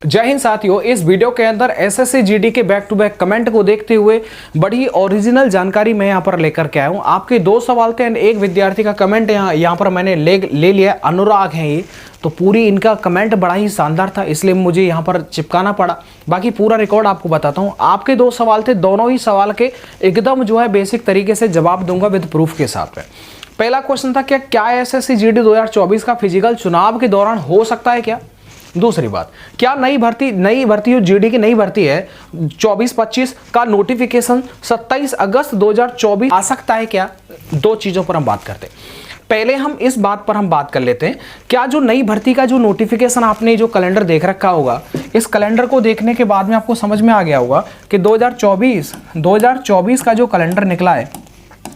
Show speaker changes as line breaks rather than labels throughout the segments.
जय हिंद साथियों, इस वीडियो के अंदर एसएससी जीडी के बैक टू बैक कमेंट को देखते हुए बड़ी ओरिजिनल जानकारी मैं यहाँ पर लेकर के आया हूँ। आपके दो सवाल थे एंड एक विद्यार्थी का कमेंट यहाँ पर मैंने ले लिया। अनुराग हैं ये, तो पूरी इनका कमेंट बड़ा ही शानदार था, इसलिए मुझे यहाँ पर चिपकाना पड़ा। बाकी पूरा रिकॉर्ड आपको बताता हूँ। आपके दो सवाल थे, दोनों ही सवाल के एकदम जो है बेसिक तरीके से जवाब दूंगा विद प्रूफ के साथ में। पहला क्वेश्चन था क्या एसएससी जीडी 2024 का फिजिकल चुनाव के दौरान हो सकता है क्या? दूसरी बात, क्या नई भर्ती जो जीडी की नई भर्ती है 24-25 का नोटिफिकेशन 27 अगस्त 2024 आ सकता है क्या? दो चीजों पर हम बात करते हैं। पहले हम इस बात पर हम बात कर लेते हैं, क्या जो नई भर्ती का जो नोटिफिकेशन आपने जो कैलेंडर देख रखा होगा, इस कैलेंडर को देखने के बाद में आपको समझ में आ गया होगा कि 2024 का जो कैलेंडर निकला है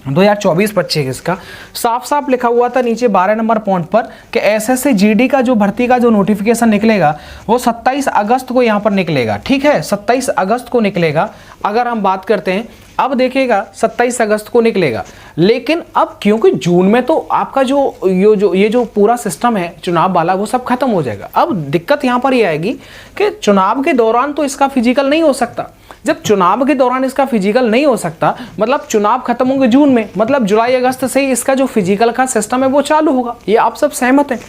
2024-25 का साफ साफ लिखा हुआ था नीचे 12 नंबर पॉइंट पर कि एसएससी जीडी का जो भर्ती का जो नोटिफिकेशन निकलेगा वो 27 अगस्त को यहाँ पर निकलेगा। ठीक है, 27 अगस्त को निकलेगा। अगर हम बात करते हैं, अब देखिएगा 27 अगस्त को निकलेगा, लेकिन अब क्योंकि जून में तो आपका ये जो पूरा सिस्टम है चुनाव वाला वो सब खत्म हो जाएगा। अब दिक्कत यहाँ पर ये आएगी कि चुनाव के दौरान तो इसका फिजिकल नहीं हो सकता। जब चुनाव के दौरान इसका फिजिकल नहीं हो सकता, मतलब चुनाव खत्म होंगे जून में, मतलब जुलाई अगस्त से ही इसका जो फिजिकल का सिस्टम है वो चालू होगा। ये आप सब सहमत हैं?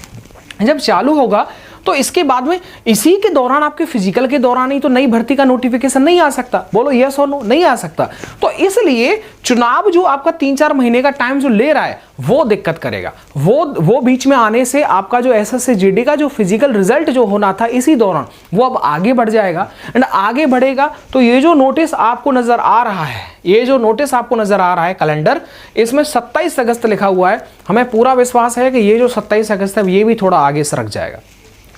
जब चालू होगा तो इसके बाद में इसी के दौरान आपके फिजिकल के दौरान ही तो नई भर्ती का नोटिफिकेशन नहीं आ सकता। बोलो यस और नो, नहीं आ सकता। तो इसलिए चुनाव जो आपका 3-4 महीने का टाइम जो ले रहा है वो दिक्कत करेगा। वो बीच में आने से आपका जो एसएससी जीडी का जो फिजिकल रिजल्ट जो होना था इसी दौरान वो अब आगे बढ़ जाएगा। एंड आगे बढ़ेगा तो ये जो नोटिस आपको नजर आ रहा है, कैलेंडर, इसमें 27 अगस्त लिखा हुआ है। हमें पूरा विश्वास है कि ये जो 27 अगस्त है ये भी थोड़ा आगे सरक जाएगा।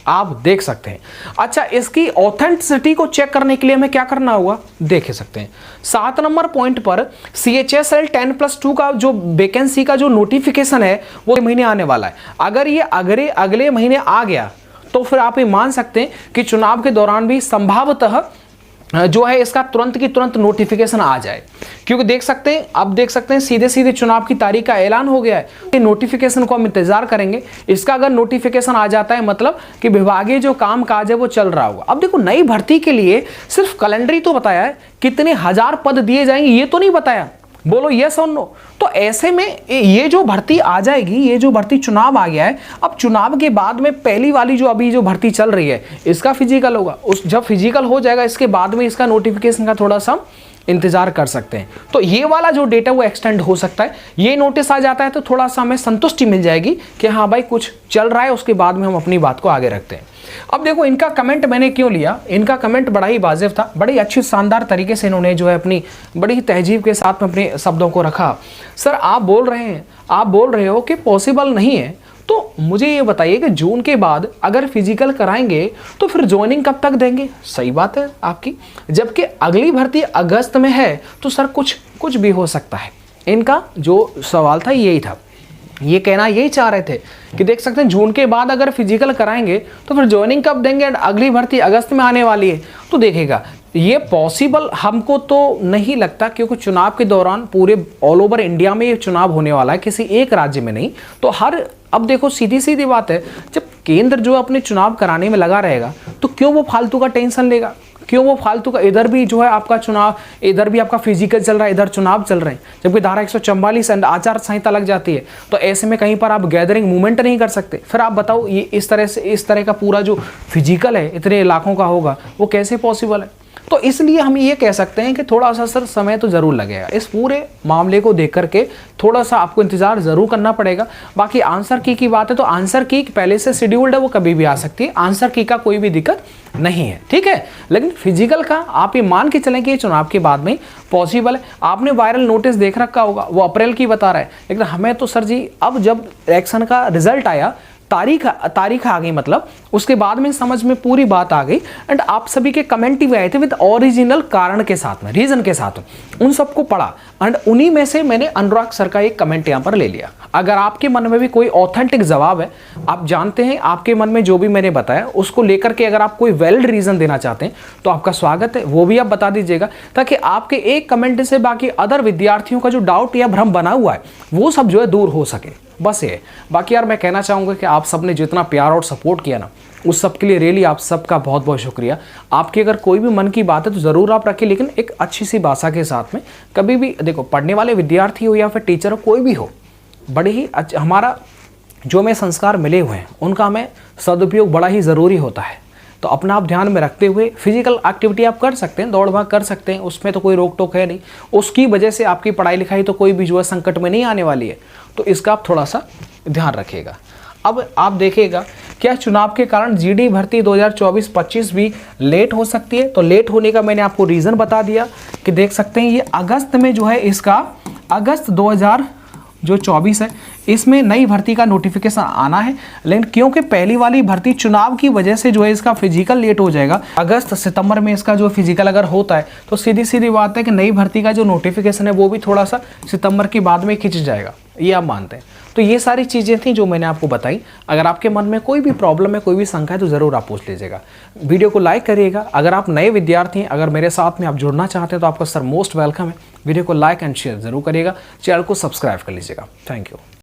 आप देख सकते हैं। अच्छा, इसकी ऑथेंटिसिटी को चेक करने के लिए हमें क्या करना होगा, देख सकते हैं 7 नंबर पॉइंट पर CHSL 10+2 का जो वैकेंसी का जो नोटिफिकेशन है वो महीने आने वाला है। अगर ये अगले महीने आ गया तो फिर आप ये मान सकते हैं कि चुनाव के दौरान भी संभवतः जो है इसका तुरंत की तुरंत नोटिफिकेशन आ जाए, क्योंकि देख सकते हैं सीधे चुनाव की तारीख का ऐलान हो गया है। नोटिफिकेशन को हम इंतजार करेंगे। इसका अगर नोटिफिकेशन आ जाता है मतलब कि विभागीय जो काम काज है वो चल रहा होगा। अब देखो, नई भर्ती के लिए सिर्फ कैलेंडर ही तो बताया है, कितने हजार पद दिए जाएंगे ये तो नहीं बताया। बोलो यस और नो। तो ऐसे में ये जो भर्ती आ जाएगी, ये जो भर्ती चुनाव आ गया है, अब चुनाव के बाद में पहली वाली जो अभी जो भर्ती चल रही है इसका फिजिकल होगा। जब फिजिकल हो जाएगा इसके बाद में इसका नोटिफिकेशन का थोड़ा सा इंतजार कर सकते हैं। तो ये वाला जो डेटा वो एक्सटेंड हो सकता है। ये नोटिस आ जाता है तो थोड़ा सा हमें संतुष्टि मिल जाएगी कि हाँ भाई कुछ चल रहा है, उसके बाद में हम अपनी बात को आगे रखते हैं। अब देखो, इनका कमेंट मैंने क्यों लिया, इनका कमेंट बड़ा ही वाजिब था, बड़ी अच्छी शानदार तरीके से इन्होंने जो है अपनी बड़ी ही तहजीब के साथ में अपने शब्दों को रखा। सर आप बोल रहे हो कि पॉसिबल नहीं है, तो मुझे ये बताइए कि जून के बाद अगर फिजिकल कराएंगे तो फिर ज्वाइनिंग कब तक देंगे? सही बात है आपकी, जबकि अगली भर्ती अगस्त में है तो सर कुछ भी हो सकता है। इनका जो सवाल था यही था, ये कहना यही चाह रहे थे कि देख सकते हैं जून के बाद अगर फिजिकल कराएंगे तो फिर ज्वाइनिंग कब देंगे? अगली भर्ती अगस्त में आने वाली है। तो देखेगा ये पॉसिबल हमको तो नहीं लगता, क्योंकि चुनाव के दौरान पूरे ऑल ओवर इंडिया में ये चुनाव होने वाला है, किसी एक राज्य में नहीं। तो अब देखो सीधी बात है, जब केंद्र जो अपने चुनाव कराने में लगा रहेगा तो क्यों वो फालतू का टेंशन लेगा, क्यों वो फालतू का, इधर भी जो है आपका चुनाव, इधर भी आपका फिजिकल चल रहा है, इधर चुनाव चल रहे हैं, जबकि धारा 144 आचार संहिता लग जाती है। तो ऐसे में कहीं पर आप गैदरिंग मूवमेंट नहीं कर सकते। फिर आप बताओ ये इस तरह का पूरा जो फिजिकल है इतने इलाकों का होगा वो कैसे पॉसिबल है? तो इसलिए हम ये कह सकते हैं कि थोड़ा सा सर समय तो जरूर लगेगा। इस पूरे मामले को देख करके थोड़ा सा आपको इंतजार जरूर करना पड़ेगा। बाकी आंसर की बात है तो आंसर की पहले से शेड्यूल्ड है, वो कभी भी आ सकती है, आंसर की का कोई भी दिक्कत नहीं है। ठीक है, लेकिन फिजिकल का आप ये मान के चलें कि ये चुनाव के बाद में पॉसिबल है। आपने वायरल नोटिस देख रखा होगा, वो अप्रैल की बता रहा है, लेकिन हमें तो सर जी अब जब इलेक्शन का रिजल्ट आया, तारीख आ गई, मतलब उसके बाद में समझ में पूरी बात आ गई। एंड आप सभी के कमेंट भी आए थे विद ओरिजिनल कारण के साथ में, रीजन के साथ, उन सबको पढ़ा एंड उन्हीं में से मैंने अनुराग सर का एक कमेंट यहाँ पर ले लिया। अगर आपके मन में भी कोई ऑथेंटिक जवाब है, आप जानते हैं आपके मन में जो भी मैंने बताया उसको लेकर के अगर आप कोई वैलिड रीजन देना चाहते हैं तो आपका स्वागत है, वो भी आप बता दीजिएगा, ताकि आपके एक कमेंट से बाकी अदर विद्यार्थियों का जो डाउट या भ्रम बना हुआ है वो सब जो है दूर हो सके। बस ये, बाकी यार मैं कहना चाहूँगा कि आप सबने जितना प्यार और सपोर्ट किया ना उस सब के लिए रियली आप सबका बहुत बहुत शुक्रिया। आपकी अगर कोई भी मन की बात है तो ज़रूर आप रखें, लेकिन एक अच्छी सी भाषा के साथ में। कभी भी देखो, पढ़ने वाले विद्यार्थी हो या फिर टीचर हो, कोई भी हो, बड़े ही हमारा जो हमें संस्कार मिले हुए हैं उनका हमें सदुपयोग बड़ा ही ज़रूरी होता है। तो अपना आप ध्यान में रखते हुए फिजिकल एक्टिविटी आप कर सकते हैं, दौड़ भाग कर सकते हैं, उसमें तो कोई रोक टोक है नहीं। उसकी वजह से आपकी पढ़ाई लिखाई तो कोई भी जो है संकट में नहीं आने वाली है, तो इसका आप थोड़ा सा ध्यान रखिएगा। अब आप देखिएगा, क्या चुनाव के कारण जीडी भर्ती 2024-25 भी लेट हो सकती है? तो लेट होने का मैंने आपको रीज़न बता दिया कि देख सकते हैं ये अगस्त में जो है इसका, अगस्त 2024 है, इसमें नई भर्ती का नोटिफिकेशन आना है। लेकिन क्योंकि पहली वाली भर्ती चुनाव की वजह से जो है इसका फिजिकल लेट हो जाएगा, अगस्त सितंबर में इसका जो फिजिकल अगर होता है तो सीधी सीधी बात है कि नई भर्ती का जो नोटिफिकेशन है वो भी थोड़ा सा सितंबर के बाद में खिंच जाएगा, ये आप मानते हैं। तो ये सारी चीज़ें थी जो मैंने आपको बताई। अगर आपके मन में कोई भी प्रॉब्लम है, कोई भी शंका है, तो ज़रूर आप पूछ लीजिएगा। वीडियो को लाइक करिएगा। अगर आप नए विद्यार्थी हैं, अगर मेरे साथ में आप जुड़ना चाहते हैं तो आपका सर मोस्ट वेलकम है। वीडियो को लाइक एंड शेयर जरूर करिएगा। चैनल को सब्सक्राइब कर लीजिएगा। Thank you.